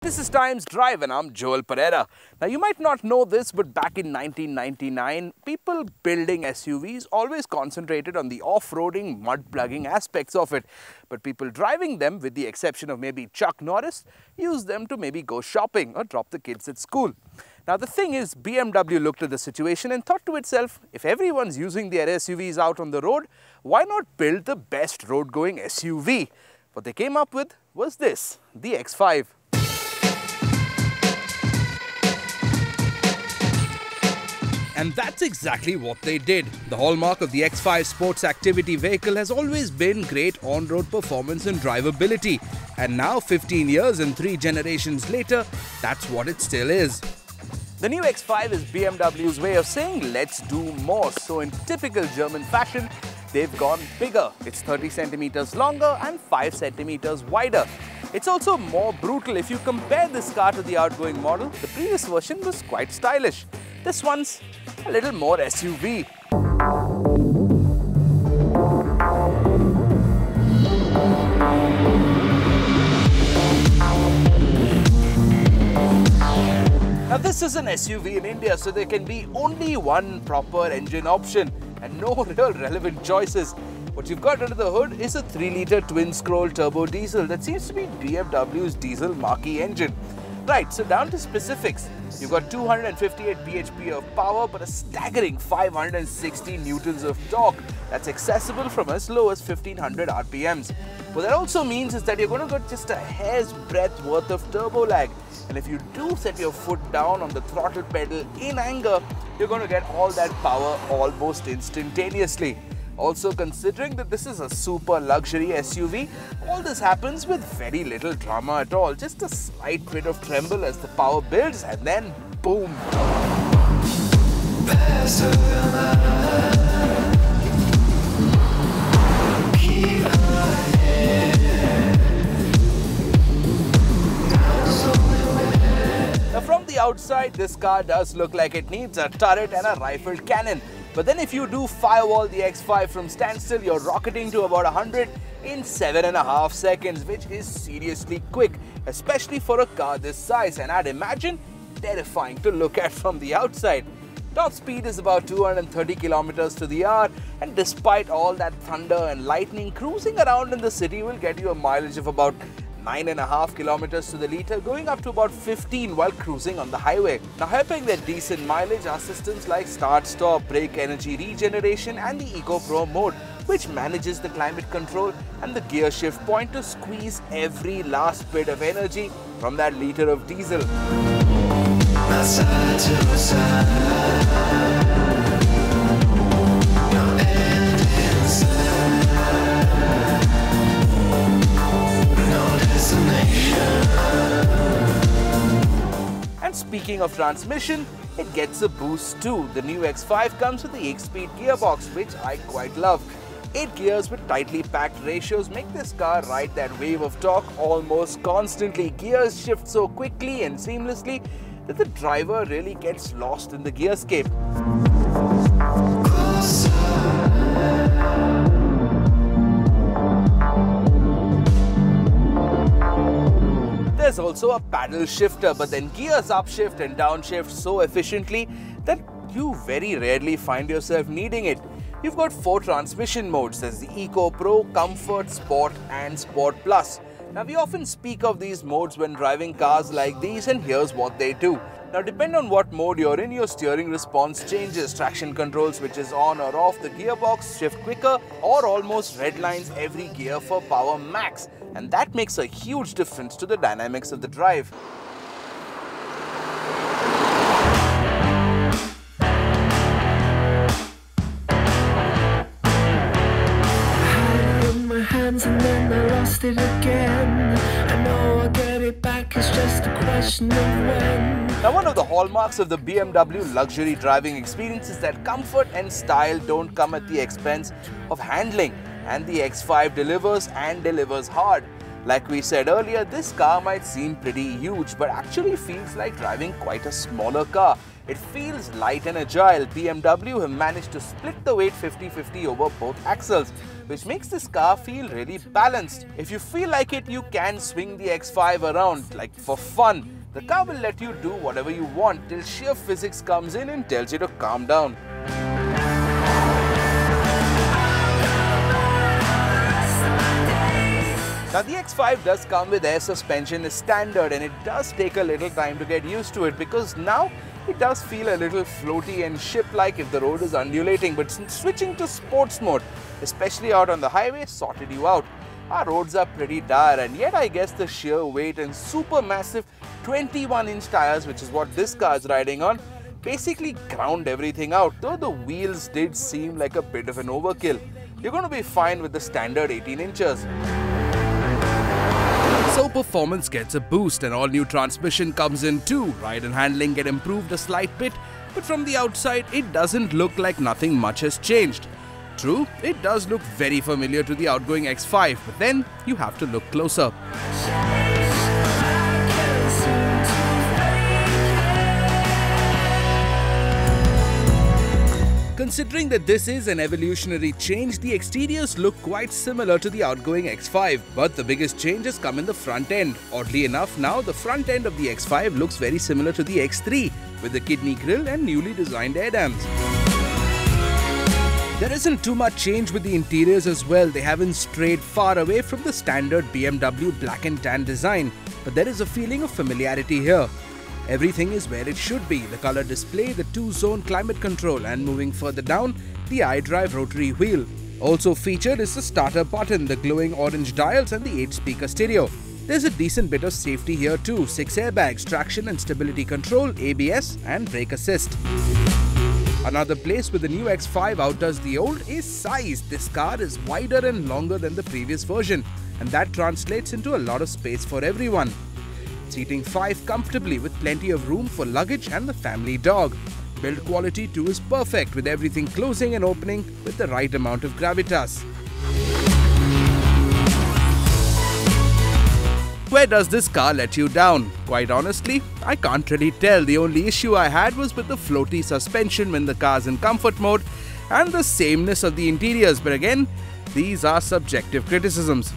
This is Times Drive and I'm Joel Pereira. Now you might not know this, but back in 1999, people building SUVs always concentrated on the off-roading, mud-plugging aspects of it. But people driving them, with the exception of maybe Chuck Norris, use them to maybe go shopping or drop the kids at school. Now the thing is, BMW looked at the situation and thought to itself, if everyone's using their SUVs out on the road, why not build the best road-going SUV? What they came up with was this, the X5. And that's exactly what they did. The hallmark of the X5 sports activity vehicle has always been great on-road performance and drivability. And now, 15 years and 3 generations later, that's what it still is. The new X5 is BMW's way of saying, let's do more. So in typical German fashion, they've gone bigger. It's 30 centimeters longer and 5 centimeters wider. It's also more brutal. If you compare this car to the outgoing model, the previous version was quite stylish. This one's a little more SUV. Now this is an SUV in India, so there can be only one proper engine option and no real relevant choices. What you've got under the hood is a 3-litre twin-scroll turbo diesel that seems to be BMW's diesel marquee engine. Right, so down to specifics. You've got 258 bhp of power, but a staggering 560 newtons of torque that's accessible from as low as 1500 RPMs. What that also means is that you're going to get just a hair's breadth worth of turbo lag. And if you do set your foot down on the throttle pedal in anger, you're going to get all that power almost instantaneously. Also, considering that this is a super luxury SUV, all this happens with very little drama at all. Just a slight bit of tremble as the power builds and then boom. Now from the outside, this car does look like it needs a turret and a rifled cannon. But then if you do firewall the X5 from standstill, you're rocketing to about 100 in 7.5 seconds, which is seriously quick, especially for a car this size, and I'd imagine terrifying to look at from the outside. Top speed is about 230 kilometers to the hour, and despite all that thunder and lightning, cruising around in the city will get you a mileage of about 9.5 kilometers to the litre, going up to about 15 while cruising on the highway. Now, helping that decent mileage are systems like Start Stop, Brake Energy Regeneration and the Eco Pro mode, which manages the climate control and the gear shift point to squeeze every last bit of energy from that litre of diesel. And speaking of transmission, it gets a boost too. The new X5 comes with the 8-speed gearbox, which I quite love. 8 gears with tightly packed ratios make this car ride that wave of torque almost constantly. Gears shift so quickly and seamlessly that the driver really gets lost in the gearscape. There's also a paddle shifter, but then gears upshift and downshift so efficiently that you very rarely find yourself needing it. You've got 4 transmission modes. There's the Eco Pro, Comfort, Sport and Sport Plus. Now we often speak of these modes when driving cars like these, and here's what they do. Now depending on what mode you're in, your steering response changes. Traction control switches on or off, the gearbox shift quicker or almost redlines every gear for power max. And that makes a huge difference to the dynamics of the drive. And then I lost it again. I know I'll get it back, it's just a question of when. Now one of the hallmarks of the BMW luxury driving experience is that comfort and style don't come at the expense of handling, and the X5 delivers and delivers hard. Like we said earlier, this car might seem pretty huge, but actually feels like driving quite a smaller car. It feels light and agile. BMW have managed to split the weight 50-50 over both axles, which makes this car feel really balanced. If you feel like it, you can swing the X5 around, like for fun. The car will let you do whatever you want till sheer physics comes in and tells you to calm down. Now the X5 does come with air suspension as standard, and it does take a little time to get used to it because now it does feel a little floaty and ship-like if the road is undulating, but switching to sports mode, especially out on the highway, sorted you out. Our roads are pretty dire, and yet I guess the sheer weight and super massive 21-inch tires, which is what this car is riding on, basically ground everything out, though the wheels did seem like a bit of an overkill. You're going to be fine with the standard 18 inches. So performance gets a boost and all new transmission comes in too. Ride and handling get improved a slight bit, but from the outside it doesn't look like nothing much has changed. True, it does look very familiar to the outgoing X5, but then you have to look closer. Considering that this is an evolutionary change, the exteriors look quite similar to the outgoing X5, but the biggest change has come in the front end. Oddly enough, now the front end of the X5 looks very similar to the X3, with the kidney grille and newly designed air dams. There isn't too much change with the interiors as well. They haven't strayed far away from the standard BMW black and tan design, but there is a feeling of familiarity here. Everything is where it should be. The color display, the 2-zone climate control, and moving further down, the iDrive rotary wheel. Also featured is the starter button, the glowing orange dials, and the 8-speaker stereo. There's a decent bit of safety here too. 6 airbags, traction and stability control, ABS, and brake assist. Another place where the new X5 outdoes the old is size. This car is wider and longer than the previous version, and that translates into a lot of space for everyone. Seating 5 comfortably with plenty of room for luggage and the family dog. Build quality too is perfect, with everything closing and opening with the right amount of gravitas. Where does this car let you down? Quite honestly, I can't really tell. The only issue I had was with the floaty suspension when the car's in comfort mode and the sameness of the interiors, but again, these are subjective criticisms.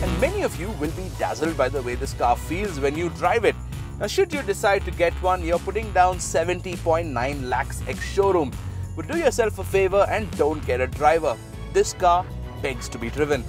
And many of you will be dazzled by the way this car feels when you drive it. Now, should you decide to get one, you're putting down 70.9 lakhs ex-showroom. But do yourself a favor and don't get a driver. This car begs to be driven.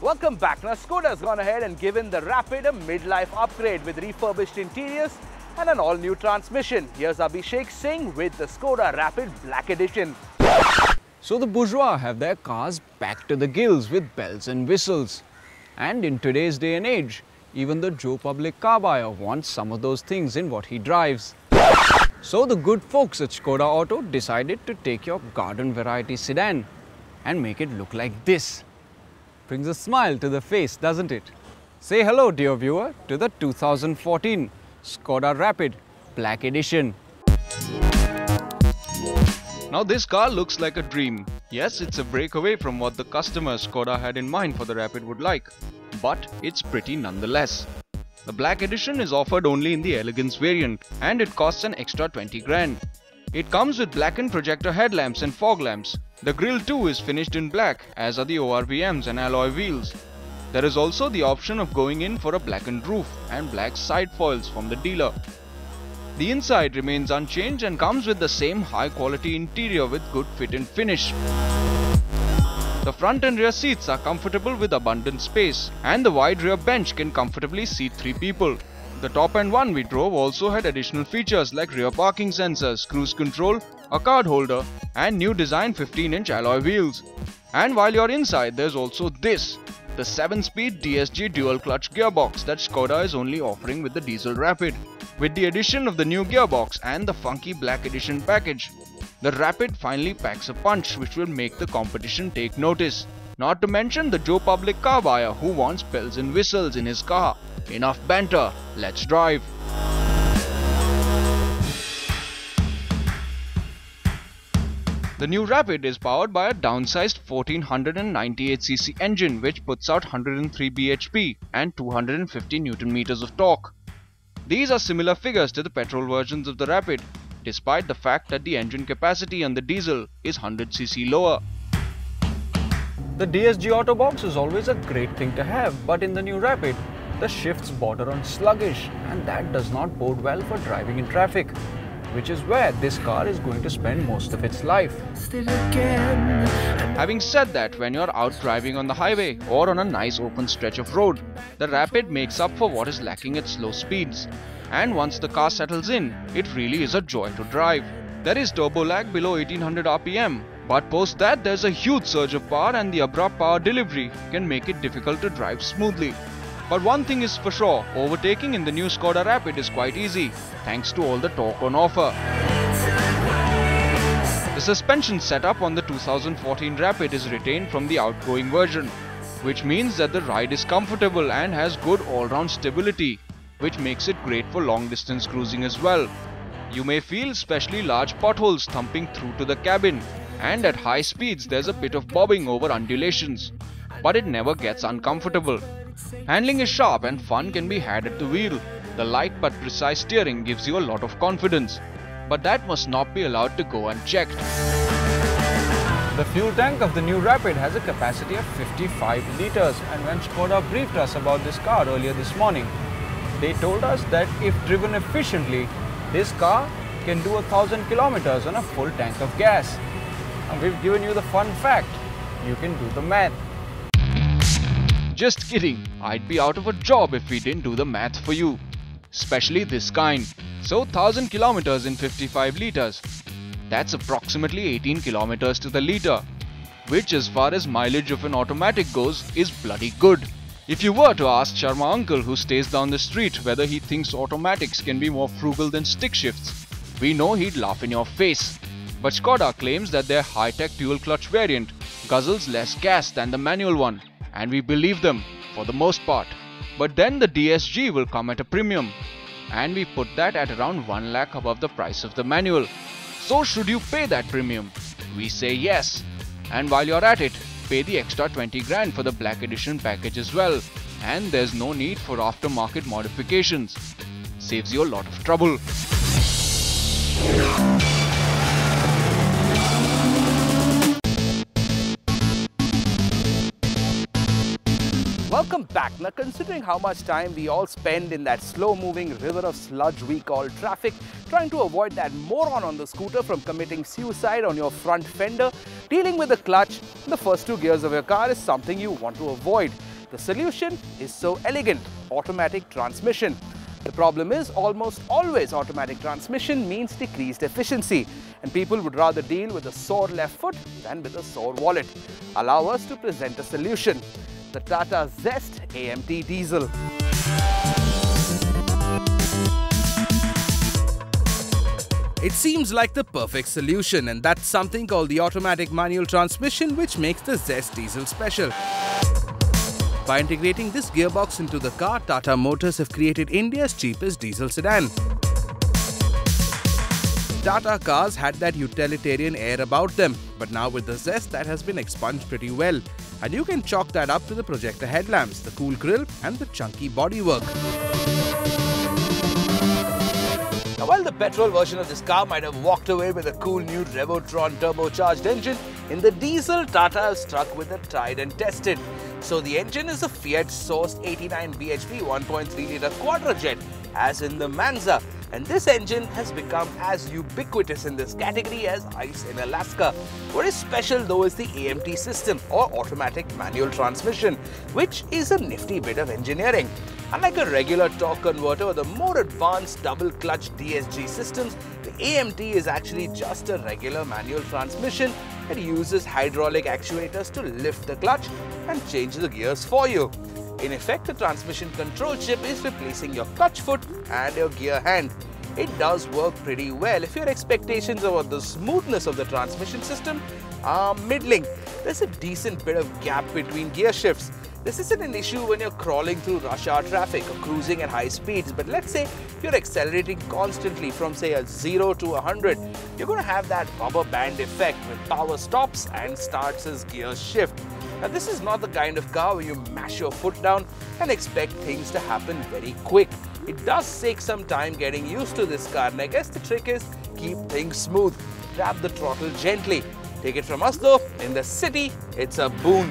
Welcome back. Now, Skoda has gone ahead and given the Rapid a midlife upgrade with refurbished interiors and an all-new transmission. Here's Abhishek Singh with the Skoda Rapid Black Edition. So the bourgeois have their cars packed to the gills with bells and whistles. And in today's day and age, even the Joe Public car buyer wants some of those things in what he drives. So the good folks at Skoda Auto decided to take your garden variety sedan and make it look like this. Brings a smile to the face, doesn't it? Say hello, dear viewer, to the 2014 Skoda Rapid Black Edition. Now this car looks like a dream. Yes, it's a break away from what the customer Skoda had in mind for the Rapid would like, but it's pretty nonetheless. The Black Edition is offered only in the Elegance variant, and it costs an extra 20 grand. It comes with blackened projector headlamps and fog lamps. The grille too is finished in black, as are the ORVMs and alloy wheels. There is also the option of going in for a blackened roof and black side foils from the dealer. The inside remains unchanged and comes with the same high quality interior with good fit and finish. The front and rear seats are comfortable with abundant space, and the wide rear bench can comfortably seat 3 people. The top end one we drove also had additional features like rear parking sensors, cruise control, a card holder, and new design 15-inch alloy wheels. And while you're inside, there's also this, the 7-speed DSG dual clutch gearbox that Skoda is only offering with the diesel Rapid. With the addition of the new gearbox and the funky Black Edition package, the Rapid finally packs a punch which will make the competition take notice. Not to mention the Joe Public car buyer who wants bells and whistles in his car. Enough banter, let's drive. The The new Rapid is powered by a downsized 1498cc engine which puts out 103 bhp and 250 Nm of torque. These are similar figures to the petrol versions of the Rapid, despite the fact that the engine capacity on the diesel is 100cc lower. The DSG Auto Box is always a great thing to have, but in the new Rapid, the shifts border on sluggish, and that does not bode well for driving in traffic, which is where this car is going to spend most of its life. Having said that, when you're out driving on the highway or on a nice open stretch of road, the Rapid makes up for what is lacking at slow speeds. And once the car settles in, it really is a joy to drive. There is turbo lag below 1800 RPM, but post that there's a huge surge of power, and the abrupt power delivery can make it difficult to drive smoothly. But one thing is for sure, overtaking in the new Skoda Rapid is quite easy, thanks to all the torque on offer. The suspension setup on the 2014 Rapid is retained from the outgoing version, which means that the ride is comfortable and has good all-round stability, which makes it great for long-distance cruising as well. You may feel especially large potholes thumping through to the cabin, and at high speeds there's a bit of bobbing over undulations, but it never gets uncomfortable. Handling is sharp and fun can be had at the wheel. The light but precise steering gives you a lot of confidence, but that must not be allowed to go unchecked. The fuel tank of the new Rapid has a capacity of 55 litres, and when Skoda briefed us about this car earlier this morning, they told us that if driven efficiently, this car can do 1000 kilometers on a full tank of gas. And we've given you the fun fact. You can do the math. Just kidding, I'd be out of a job if we didn't do the math for you. Especially this kind. So 1000 kilometers in 55 litres. That's approximately 18 kilometers to the litre, which as far as mileage of an automatic goes is bloody good. If you were to ask Sharma uncle who stays down the street whether he thinks automatics can be more frugal than stick shifts, we know he'd laugh in your face. But Skoda claims that their high-tech dual clutch variant guzzles less gas than the manual one, and we believe them for the most part. But then the DSG will come at a premium, and we put that at around 1 lakh above the price of the manual. So should you pay that premium? We say yes. And while you're at it, pay the extra 20 grand for the Black Edition package as well, and there's no need for aftermarket modifications. Saves you a lot of trouble. Welcome back. Now, considering how much time we all spend in that slow-moving river of sludge we call traffic, trying to avoid that moron on the scooter from committing suicide on your front fender, dealing with the clutch in the first two gears of your car is something you want to avoid. The solution is so elegant: automatic transmission. The problem is almost always automatic transmission means decreased efficiency, and people would rather deal with a sore left foot than with a sore wallet. Allow us to present a solution: the Tata Zest AMT Diesel. It seems like the perfect solution, and that's something called the automatic manual transmission, which makes the Zest Diesel special. By integrating this gearbox into the car, Tata Motors have created India's cheapest diesel sedan. Tata cars had that utilitarian air about them, but now with the Zest that has been expunged pretty well. And you can chalk that up to the projector headlamps, the cool grille and the chunky bodywork. Now, while the petrol version of this car might have walked away with a cool new Revotron turbocharged engine, in the diesel, Tata has struck with a tried and tested. So the engine is a Fiat-sourced 89 bhp 1.3-litre quadrajet, as in the Manza. And this engine has become as ubiquitous in this category as ice in Alaska. What is special though is the AMT system, or automatic manual transmission, which is a nifty bit of engineering. Unlike a regular torque converter or the more advanced double clutch DSG systems, the AMT is actually just a regular manual transmission that uses hydraulic actuators to lift the clutch and change the gears for you. In effect, the transmission control chip is replacing your clutch foot and your gear hand. It does work pretty well if your expectations about the smoothness of the transmission system are middling. There's a decent bit of gap between gear shifts. This isn't an issue when you're crawling through rush hour traffic or cruising at high speeds, but let's say you're accelerating constantly from say a 0 to 100. you're going to have that rubber band effect when power stops and starts as gears shift. Now this is not the kind of car where you mash your foot down and expect things to happen very quick. It does take some time getting used to this car, and I guess the trick is keep things smooth. Grab the throttle gently. Take it from us though, in the city, it's a boon.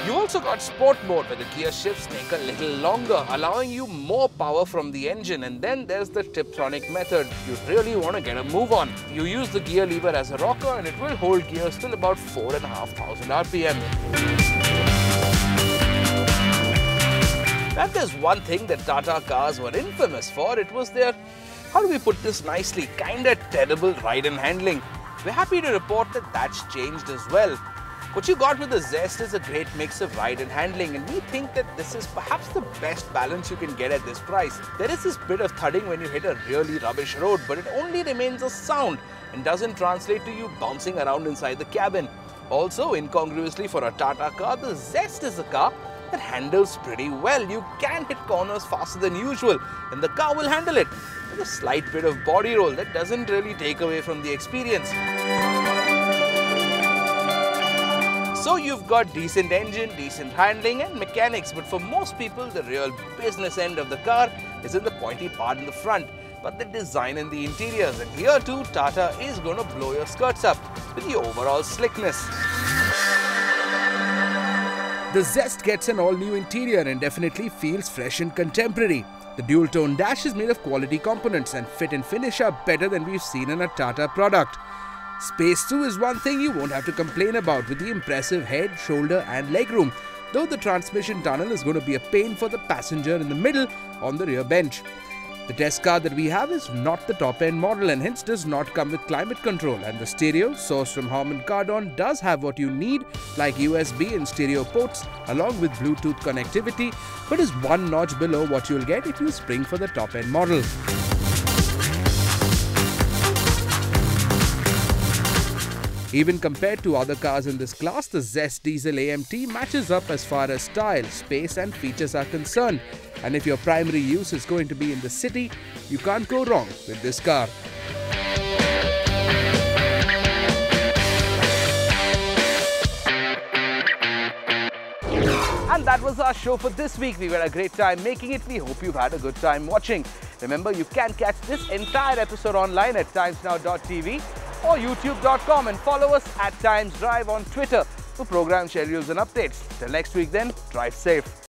You also got sport mode where the gear shifts take a little longer, allowing you more power from the engine. And then there's the Tiptronic method. You really want to get a move on. You use the gear lever as a rocker and it will hold gears till about 4,500 RPM. And there's one thing that Tata cars were infamous for, it was their, how do we put this nicely, kinda terrible ride and handling. We're happy to report that that's changed as well. What you got with the Zest is a great mix of ride and handling, and we think that this is perhaps the best balance you can get at this price. There is this bit of thudding when you hit a really rubbish road, but it only remains a sound and doesn't translate to you bouncing around inside the cabin. Also, incongruously for a Tata car, the Zest is a car that handles pretty well. You can hit corners faster than usual and the car will handle it with a slight bit of body roll that doesn't really take away from the experience. So you've got decent engine, decent handling and mechanics, but for most people the real business end of the car is in the pointy part in the front, but the design and the interiors, and here too Tata is going to blow your skirts up with the overall slickness. The Zest gets an all-new interior and definitely feels fresh and contemporary. The dual-tone dash is made of quality components and fit and finish are better than we've seen in a Tata product. Space too is one thing you won't have to complain about with the impressive head, shoulder and legroom, though the transmission tunnel is going to be a pain for the passenger in the middle on the rear bench. The test car that we have is not the top-end model and hence does not come with climate control, and the stereo sourced from Harman Kardon does have what you need like USB and stereo ports along with Bluetooth connectivity, but is one notch below what you'll get if you spring for the top-end model. Even compared to other cars in this class, the Zest Diesel AMT matches up as far as style, space and features are concerned. And if your primary use is going to be in the city, you can't go wrong with this car. And that was our show for this week. We had a great time making it. We hope you've had a good time watching. Remember, you can catch this entire episode online at timesnow.tv or youtube.com and follow us at Times Drive on Twitter for program schedules and updates. Till next week then, drive safe.